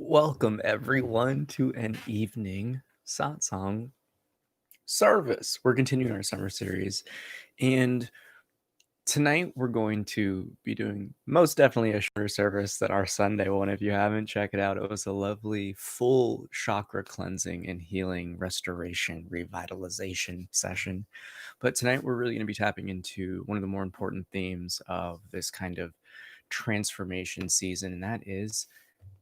Welcome everyone to an evening Satsang service. We're continuing our summer series, and tonight we're going to be doing most definitely a shorter service than our Sunday one. If you haven't, check it out. It was a lovely full chakra cleansing and healing, restoration, revitalization session. But tonight we're really going to be tapping into one of the more important themes of this kind of transformation season, and that is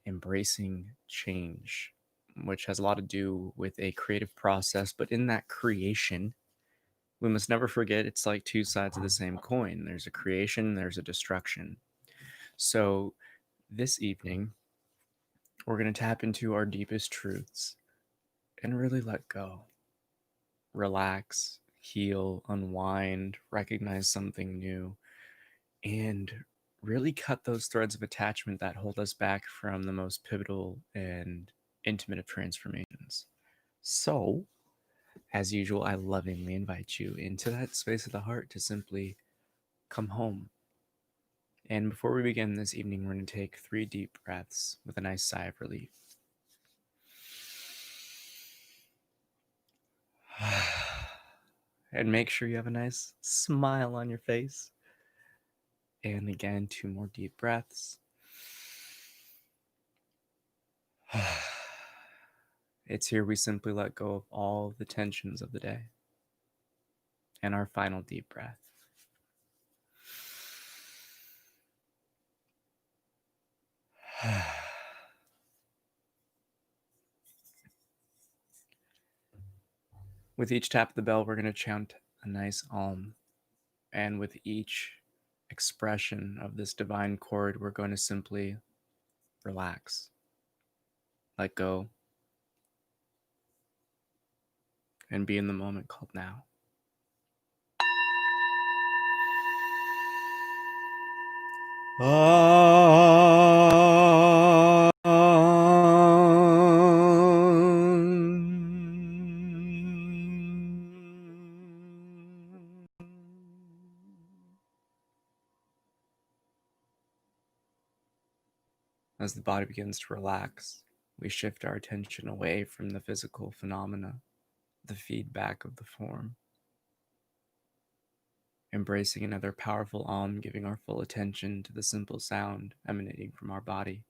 embracing change, which has a lot to do with a creative process. But in that creation, we must never forget it's like two sides of the same coin. There's a creation, there's a destruction. So this evening, we're going to tap into our deepest truths and really let go. Relax, heal, unwind, recognize something new, and really cut those threads of attachment that hold us back from the most pivotal and intimate of transformations. So, as usual, I lovingly invite you into that space of the heart to simply come home. And before we begin this evening, we're going to take 3 deep breaths with a nice sigh of relief. And make sure you have a nice smile on your face. And again, 2 more deep breaths. It's here we simply let go of all the tensions of the day. And our final deep breath. With each tap of the bell, we're going to chant a nice Om. And with each expression of this divine chord, we're going to simply relax, let go, and be in the moment called now. As the body begins to relax, we shift our attention away from the physical phenomena, the feedback of the form, embracing another powerful Om, giving our full attention to the simple sound emanating from our body.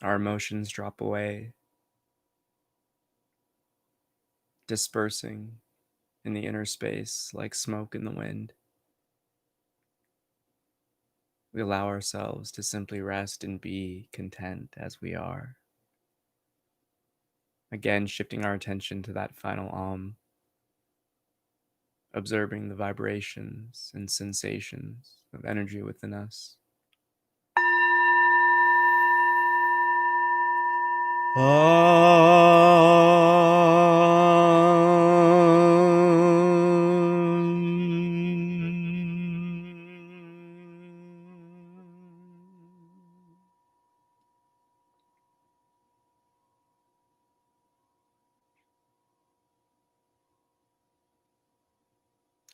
Our emotions drop away, dispersing in the inner space like smoke in the wind. We allow ourselves to simply rest and be content as we are. Again, shifting our attention to that final Om, observing the vibrations and sensations of energy within us.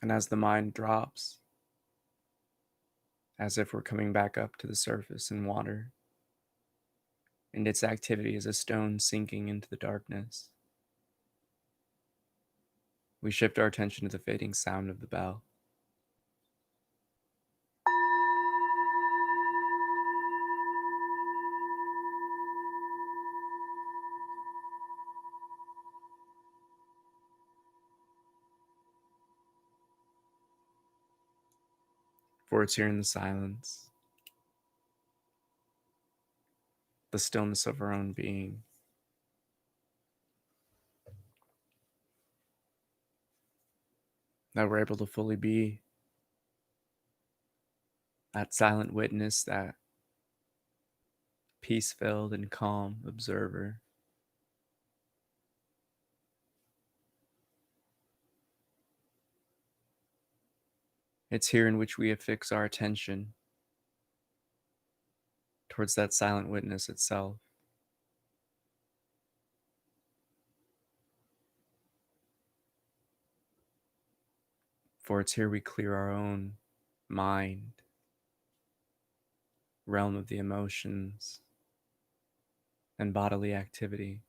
And as the mind drops, as if we're coming back up to the surface in water, and its activity is a stone sinking into the darkness, we shift our attention to the fading sound of the bell. For it's here in the silence, the stillness of our own being, that we're able to fully be that silent witness, that peace-filled and calm observer. It's here in which we affix our attention towards that silent witness itself. For it's here we clear our own mind, realm of the emotions, and bodily activity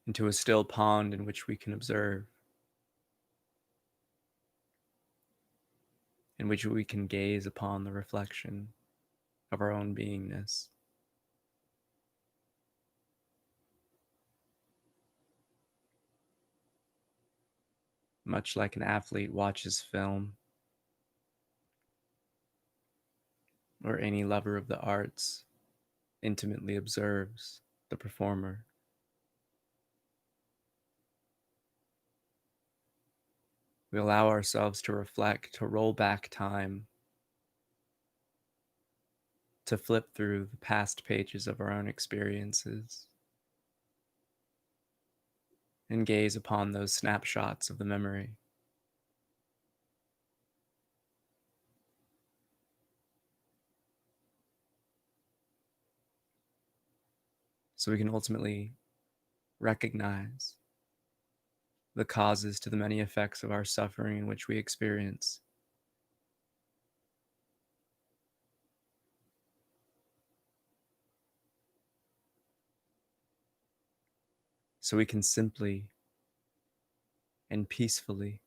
into a still pond in which we can observe, in which we can gaze upon the reflection of our own beingness. Much like an athlete watches film, or any lover of the arts intimately observes the performer. We allow ourselves to reflect, to roll back time, to flip through the past pages of our own experiences, and gaze upon those snapshots of the memory. So we can ultimately recognize the causes to the many effects of our suffering in which we experience. So we can simply and peacefully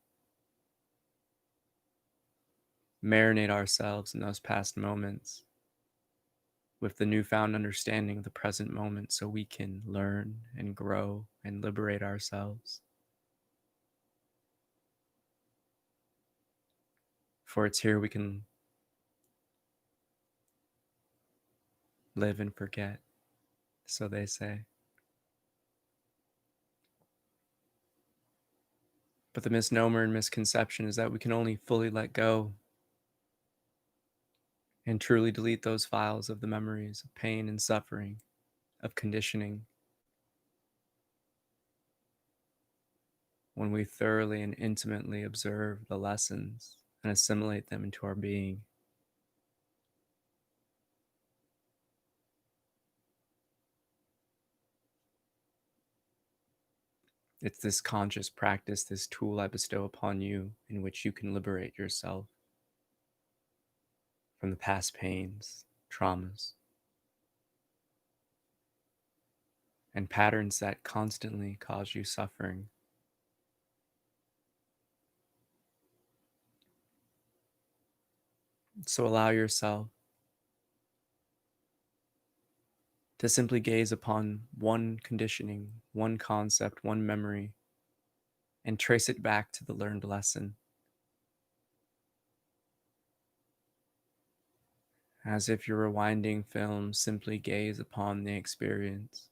marinate ourselves in those past moments with the newfound understanding of the present moment, so we can learn and grow and liberate ourselves. For it's here we can live and forget, so they say. But the misnomer and misconception is that we can only fully let go and truly delete those files of the memories of pain and suffering, of conditioning, when we thoroughly and intimately observe the lessons and assimilate them into our being. It's this conscious practice, this tool I bestow upon you, in which you can liberate yourself from the past pains, traumas, and patterns that constantly cause you suffering. So allow yourself to simply gaze upon one conditioning, one concept, one memory, and trace it back to the learned lesson. As if you're rewinding film, simply gaze upon the experience.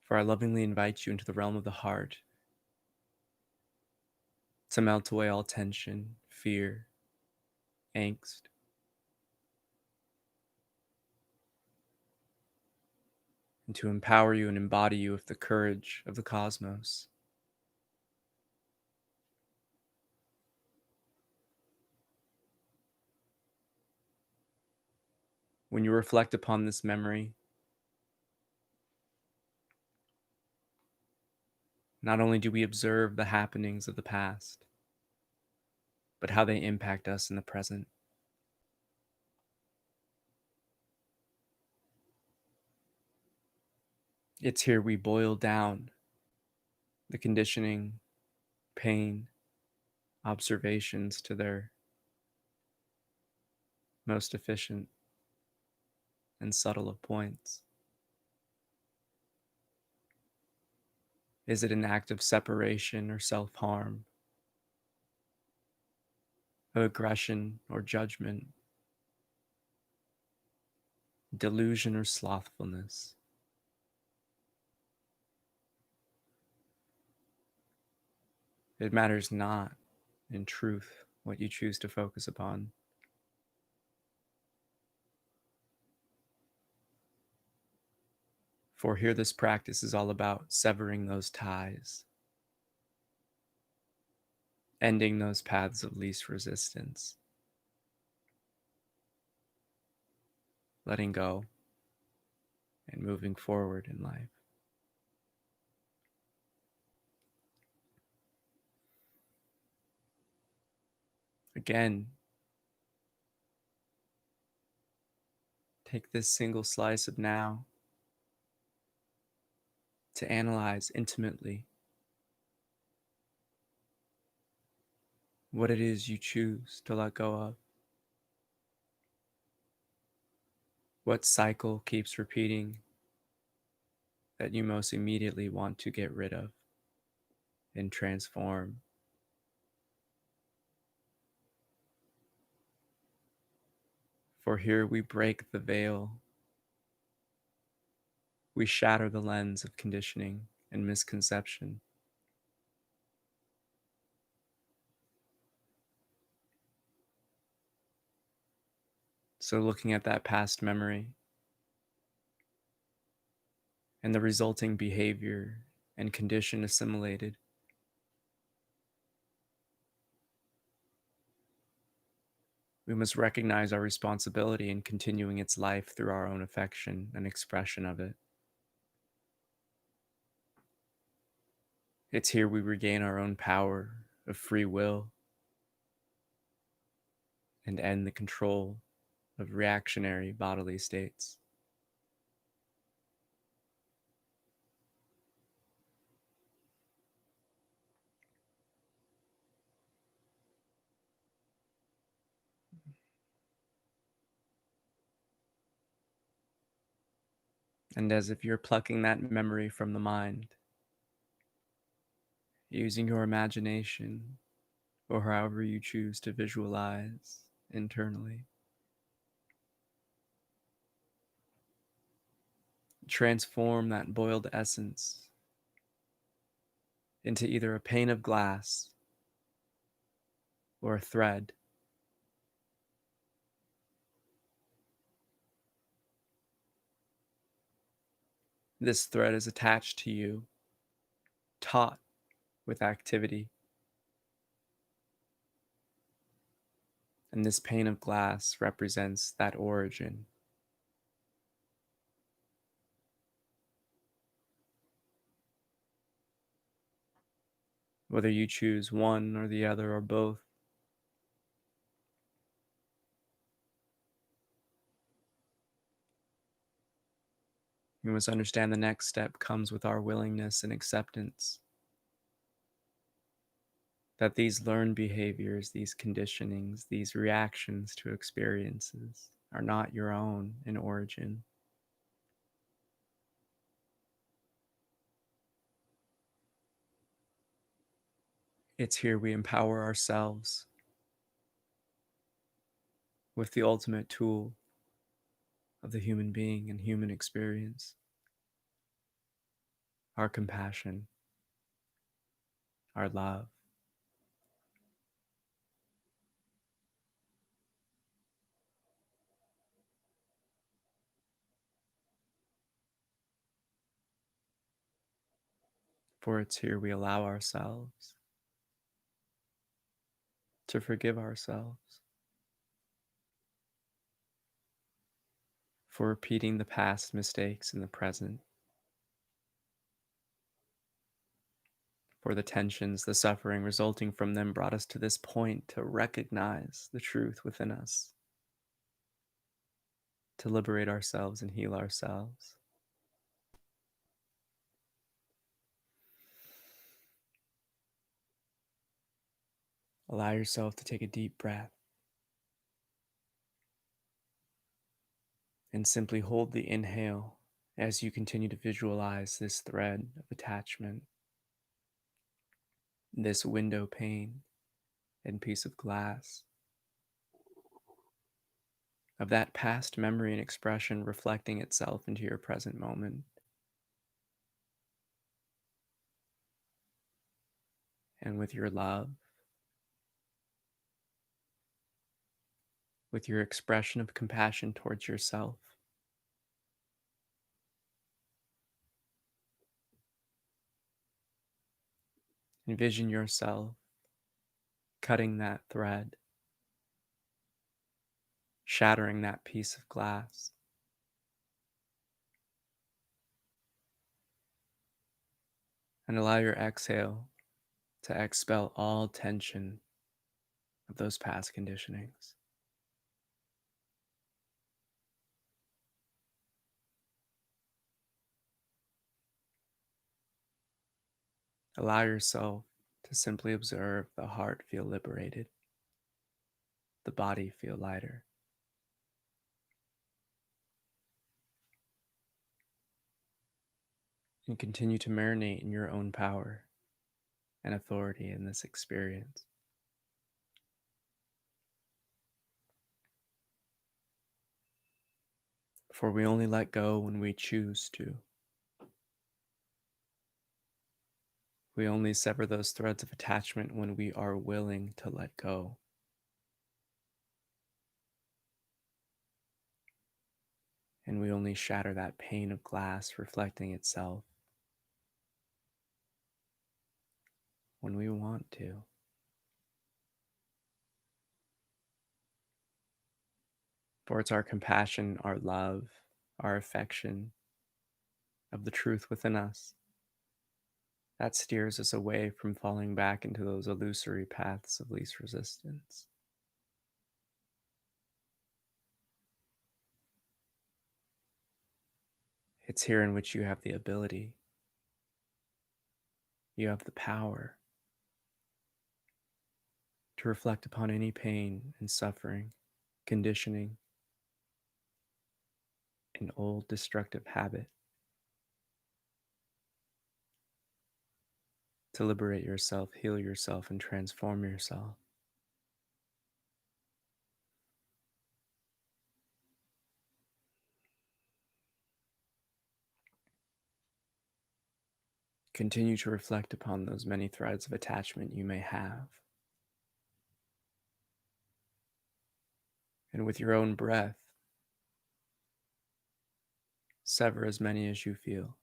For I lovingly invite you into the realm of the heart to melt away all tension, fear, angst, and to empower you and embody you with the courage of the cosmos. When you reflect upon this memory, not only do we observe the happenings of the past, but how they impact us in the present. It's here we boil down the conditioning, pain, observations to their most efficient and subtle of points. Is it an act of separation or self-harm, of aggression or judgment, delusion or slothfulness? It matters not, in truth, what you choose to focus upon. For here, this practice is all about severing those ties, ending those paths of least resistance, letting go, and moving forward in life. Again, take this single slice of now to analyze intimately what it is you choose to let go of. What cycle keeps repeating that you most immediately want to get rid of and transform? For here we break the veil. We shatter the lens of conditioning and misconception. So, looking at that past memory and the resulting behavior and condition assimilated, we must recognize our responsibility in continuing its life through our own affection and expression of it. It's here we regain our own power of free will and end the control of reactionary bodily states. And as if you're plucking that memory from the mind, using your imagination or however you choose to visualize internally, transform that boiled essence into either a pane of glass or a thread. This thread is attached to you, taut with activity. And this pane of glass represents that origin. Whether you choose one or the other or both, you must understand the next step comes with our willingness and acceptance that these learned behaviors, these conditionings, these reactions to experiences are not your own in origin. It's here we empower ourselves with the ultimate tool of the human being and human experience, our compassion, our love. For it's here we allow ourselves to forgive ourselves for repeating the past mistakes in the present, for the tensions, the suffering resulting from them brought us to this point to recognize the truth within us, to liberate ourselves and heal ourselves. Allow yourself to take a deep breath and simply hold the inhale as you continue to visualize this thread of attachment, this window pane and piece of glass, of that past memory and expression reflecting itself into your present moment. And with your love, with your expression of compassion towards yourself, Envision yourself cutting that thread, shattering that piece of glass, and allow your exhale to expel all tension of those past conditionings. Allow yourself to simply observe the heart feel liberated, the body feel lighter, and continue to marinate in your own power and authority in this experience. For we only let go when we choose to. We only sever those threads of attachment when we are willing to let go. And we only shatter that pane of glass reflecting itself when we want to. For it's our compassion, our love, our affection of the truth within us that steers us away from falling back into those illusory paths of least resistance. It's here in which you have the ability, you have the power to reflect upon any pain and suffering, conditioning, an old destructive habit, to liberate yourself, heal yourself, and transform yourself. Continue to reflect upon those many threads of attachment you may have. And with your own breath, sever as many as you feel.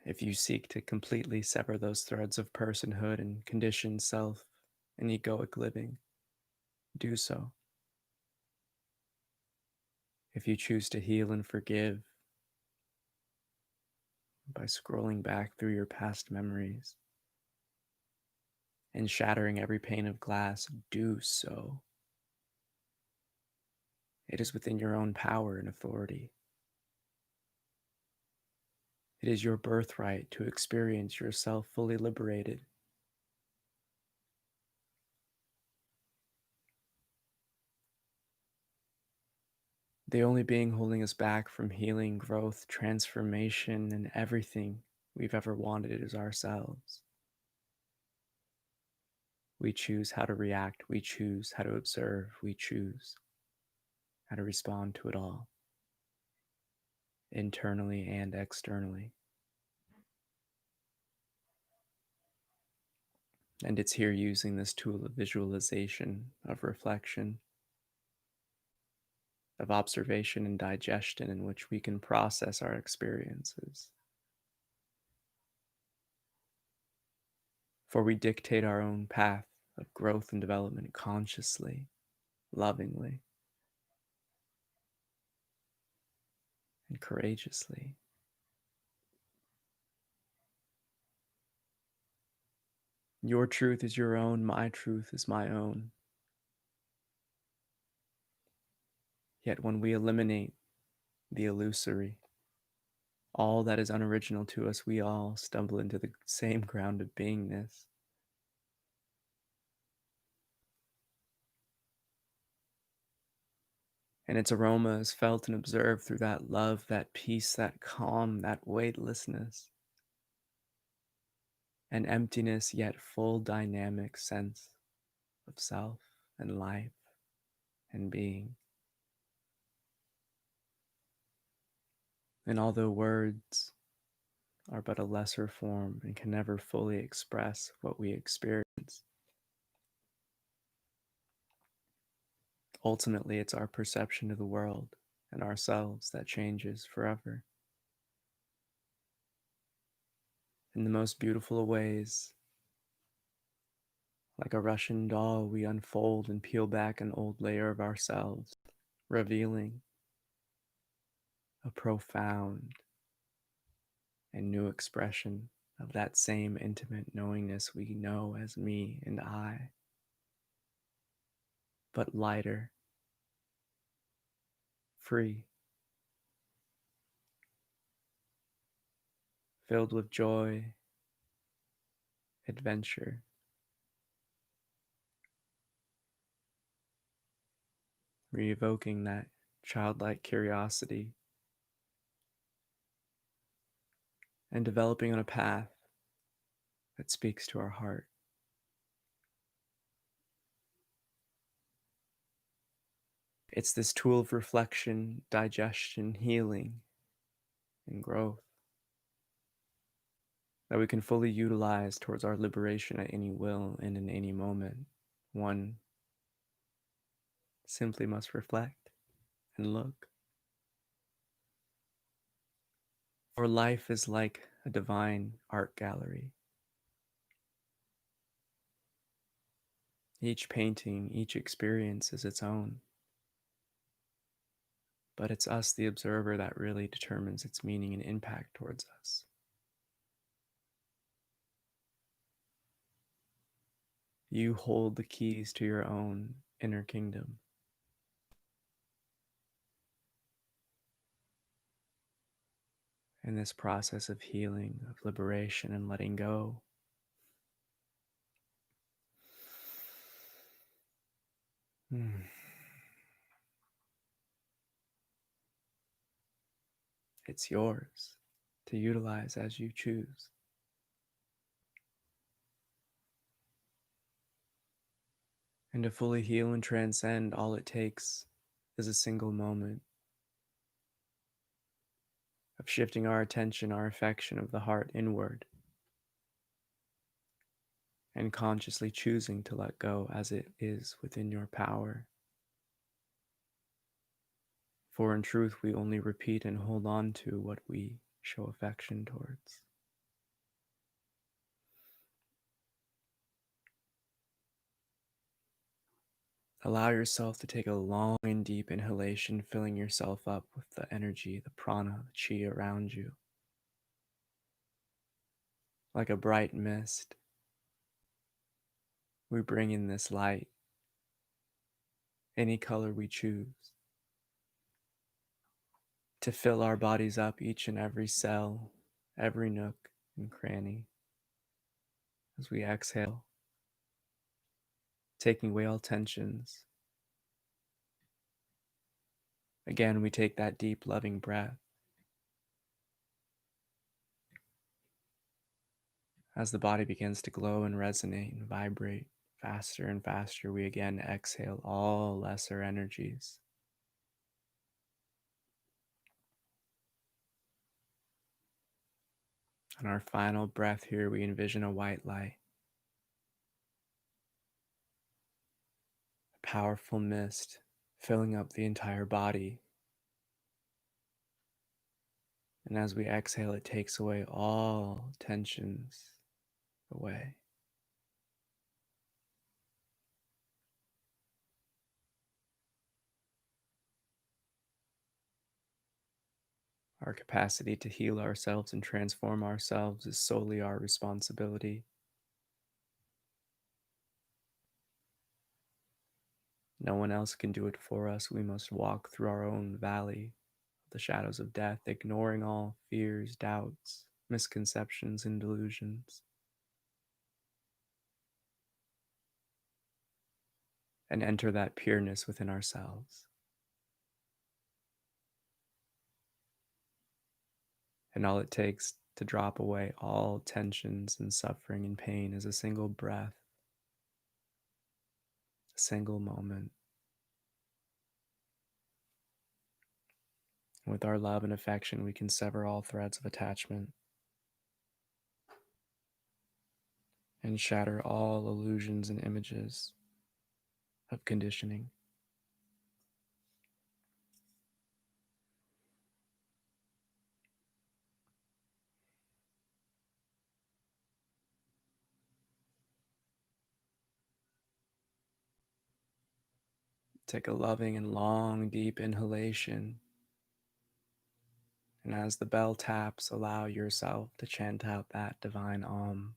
If you seek to completely sever those threads of personhood and conditioned self and egoic living, do so. If you choose to heal and forgive by scrolling back through your past memories and shattering every pane of glass, do so. It is within your own power and authority. It is your birthright to experience yourself fully liberated. The only being holding us back from healing, growth, transformation, and everything we've ever wanted is ourselves. We choose how to react, we choose how to observe, we choose how to respond to it all, internally and externally. And it's here using this tool of visualization, of reflection, of observation and digestion in which we can process our experiences. For we dictate our own path of growth and development consciously, lovingly, and courageously. Your truth is your own, my truth is my own. Yet when we eliminate the illusory, all that is unoriginal to us, we all stumble into the same ground of beingness. And its aroma is felt and observed through that love, that peace, that calm, that weightlessness, an emptiness yet full dynamic sense of self and life and being. And although words are but a lesser form and can never fully express what we experience, ultimately it's our perception of the world and ourselves that changes forever. In the most beautiful of ways, like a Russian doll, we unfold and peel back an old layer of ourselves, revealing a profound and new expression of that same intimate knowingness we know as me and I, but lighter, free, filled with joy, adventure, re-evoking that childlike curiosity and developing on a path that speaks to our heart. It's this tool of reflection, digestion, healing, and growth that we can fully utilize towards our liberation at any will and in any moment. One simply must reflect and look. For life is like a divine art gallery. Each painting, each experience is its own. But it's us, the observer, that really determines its meaning and impact towards us. You hold the keys to your own inner kingdom. In this process of healing, of liberation, and letting go, it's yours to utilize as you choose. And to fully heal and transcend, all it takes is a single moment of shifting our attention, our affection of the heart inward, and consciously choosing to let go as it is within your power. For in truth, we only repeat and hold on to what we show affection towards. Allow yourself to take a long and deep inhalation, filling yourself up with the energy, the prana, the chi around you. Like a bright mist, we bring in this light, any color we choose, to fill our bodies up, each and every cell, every nook and cranny. As we exhale, taking away all tensions. Again, we take that deep, loving breath. As the body begins to glow and resonate and vibrate faster and faster, we again exhale all lesser energies. On our final breath here, we envision a white light, a powerful mist filling up the entire body. And as we exhale, it takes away all tensions away. Our capacity to heal ourselves and transform ourselves is solely our responsibility. No one else can do it for us. We must walk through our own valley of the shadows of death, ignoring all fears, doubts, misconceptions, and delusions, and enter that pureness within ourselves. And all it takes to drop away all tensions and suffering and pain is a single breath, a single moment. With our love and affection, we can sever all threads of attachment and shatter all illusions and images of conditioning. Take a loving and long, deep inhalation. And as the bell taps, allow yourself to chant out that divine Om.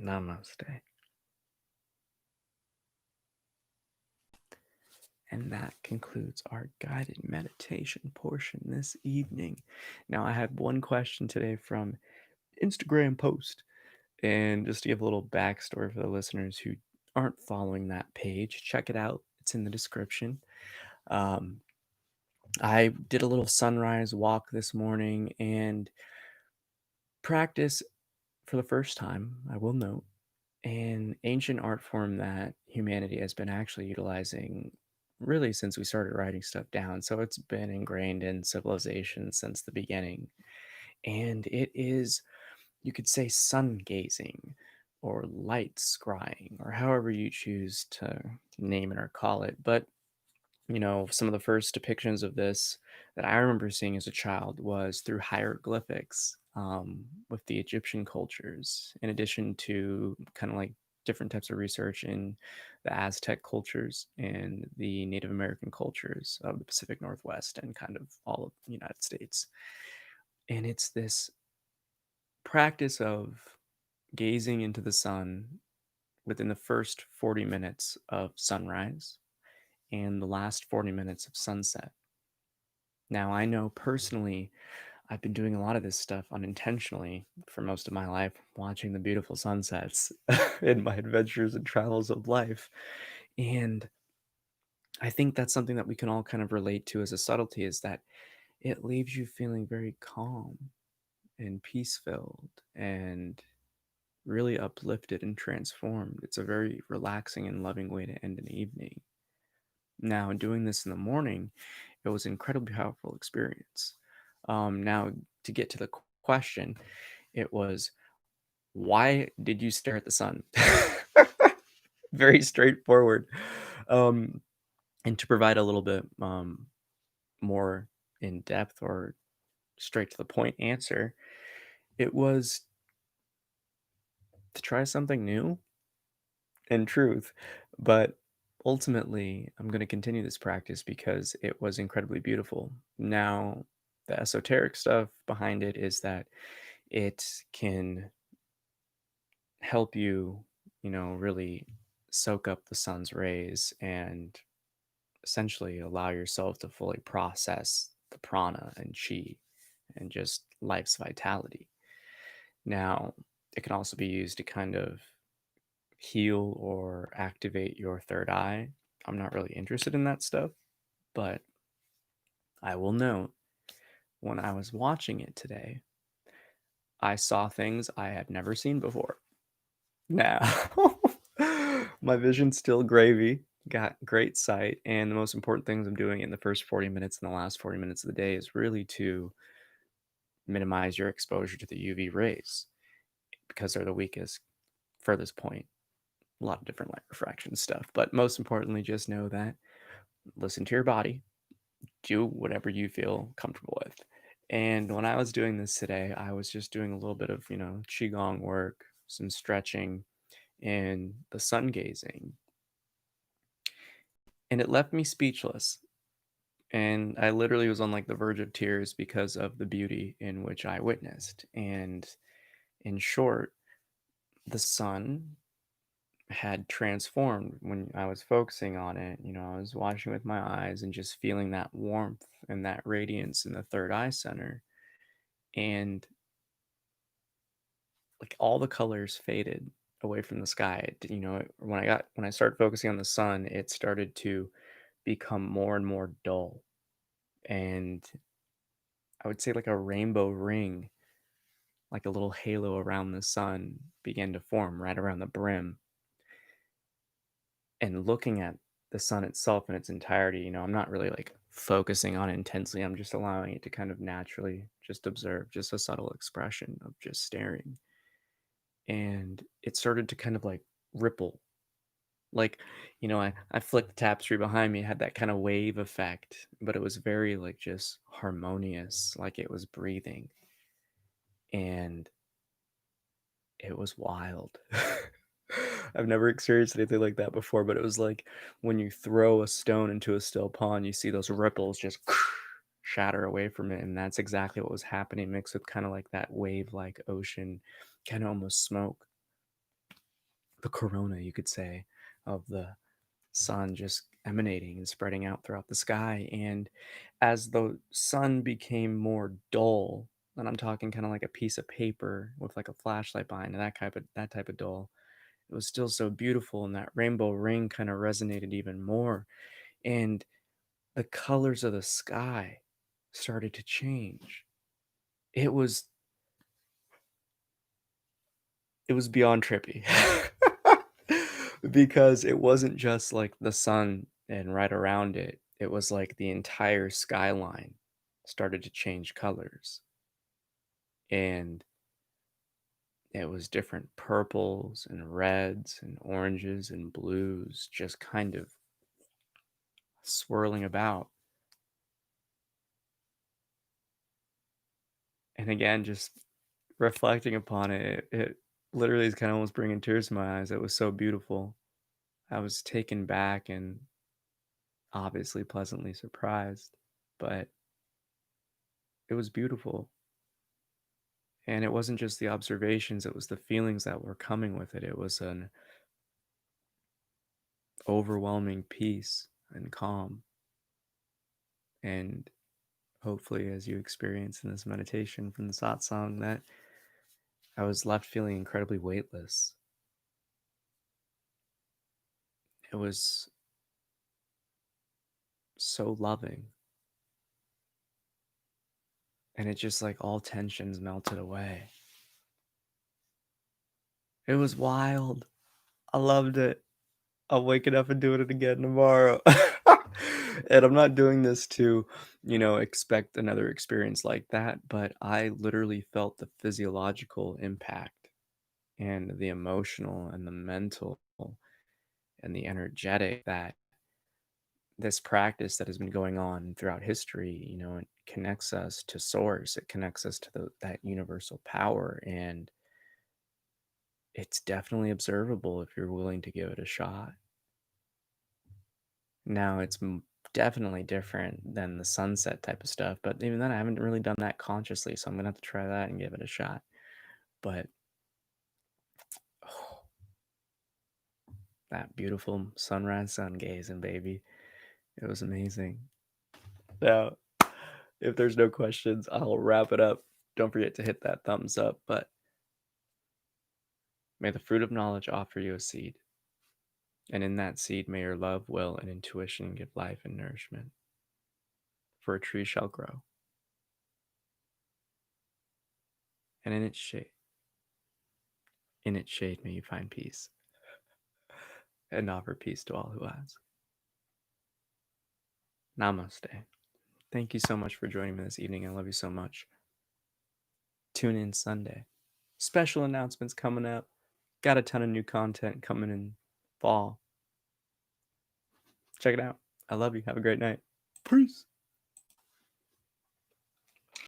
Namaste. And that concludes our guided meditation portion this evening. Now, I had one question today from Instagram post, and just to give a little backstory for the listeners who aren't following that page, check it out. It's in the description. Um, I did a little sunrise walk this morning and practice for the first time, I will note, an ancient art form that humanity has been actually utilizing really since we started writing stuff down. So it's been ingrained in civilization since the beginning. And it is, you could say, sun gazing or light scrying, or however you choose to name it or call it. But some of the first depictions of this that I remember seeing as a child was through hieroglyphics with the Egyptian cultures, in addition to kind of like different types of research in the Aztec cultures and the Native American cultures of the Pacific Northwest and kind of all of the United States. And it's this practice of gazing into the sun within the first 40 minutes of sunrise and the last 40 minutes of sunset. Now, I know personally, I've been doing a lot of this stuff unintentionally for most of my life, watching the beautiful sunsets in my adventures and travels of life. And I think that's something that we can all kind of relate to as a subtlety is that it leaves you feeling very calm and peace filled and really uplifted and transformed. It's a very relaxing and loving way to end an evening. Now, doing this in the morning, it was an incredibly powerful experience. Now, to get to the question, it was, why did you stare at the sun? Very straightforward. Um, and to provide a little bit more in depth or straight to the point answer, it was to try something new in truth. But ultimately, I'm going to continue this practice because it was incredibly beautiful. Now, the esoteric stuff behind it is that it can help you, really soak up the sun's rays and essentially allow yourself to fully process the prana and chi and just life's vitality. Now, it can also be used to kind of heal or activate your third eye. I'm not really interested in that stuff, but I will note when I was watching it today, I saw things I had never seen before. Now, my vision's still gravy, got great sight, and the most important things I'm doing in the first 40 minutes and the last 40 minutes of the day is really to minimize your exposure to the UV rays because they're the weakest, furthest point. A lot of different light refraction stuff, but most importantly, just know that listen to your body, do whatever you feel comfortable with. And when I was doing this today, I was just doing a little bit of, qigong work, some stretching, and the sun gazing. And it left me speechless. And I literally was on like the verge of tears because of the beauty in which I witnessed. And in short, the sun had transformed when I was focusing on it. I was watching with my eyes and just feeling that warmth and that radiance in the third eye center. And like all the colors faded away from the sky. When I started focusing on the sun, it started to become more and more dull. And I would say like a rainbow ring like a little halo around the sun began to form right around the brim. And looking at the sun itself in its entirety, I'm not really like focusing on it intensely. I'm just allowing it to kind of naturally just observe, just a subtle expression of just staring. And it started to kind of like ripple. Like, I flicked the tapestry behind me, it had that kind of wave effect, but it was very like just harmonious, like it was breathing. And it was wild. I've never experienced anything like that before, but it was like when you throw a stone into a still pond, you see those ripples just shatter away from it. And that's exactly what was happening, mixed with kind of like that wave like ocean, kind of almost smoke. The corona, you could say, of the sun just emanating and spreading out throughout the sky. And as the sun became more dull, and I'm talking kind of like a piece of paper with like a flashlight behind it, that type of dull, it was still so beautiful, and that rainbow ring kind of resonated even more. And the colors of the sky started to change. It was it was beyond trippy. Because it wasn't just like the sun and right around it. It was like the entire skyline started to change colors. And it was different purples and reds and oranges and blues just kind of swirling about. And again, just reflecting upon it, it literally is kind of almost bringing tears to my eyes. It was so beautiful. I was taken back and obviously pleasantly surprised, but it was beautiful. And it wasn't just the observations, it was the feelings that were coming with it. It was an overwhelming peace and calm. And hopefully, as you experience in this meditation from the satsang, that I was left feeling incredibly weightless. It was so loving. And it just like all tensions melted away. It was wild. I loved it. I'm waking up and doing it again tomorrow. And I'm not doing this to, expect another experience like that, but I literally felt the physiological impact and the emotional and the mental and the energetic that this practice that has been going on throughout history, it connects us to source, it connects us to that universal power. And it's definitely observable if you're willing to give it a shot. Now it's definitely different than the sunset type of stuff, but even then, I haven't really done that consciously, so I'm gonna have to try that and give it a shot. But oh, that beautiful sunrise sun gazing, baby, it was amazing. Now, if there's no questions, I'll wrap it up. Don't forget to hit that thumbs up. But may the fruit of knowledge offer you a seed, and in that seed may your love, will, and intuition give life and nourishment. For a tree shall grow, and in its shade may you find peace, and offer peace to all who ask. Namaste. Thank you so much for joining me this evening. I love you so much. Tune in Sunday. Special announcements coming up. Got a ton of new content coming in fall. Check it out. I love you. Have a great night. Peace.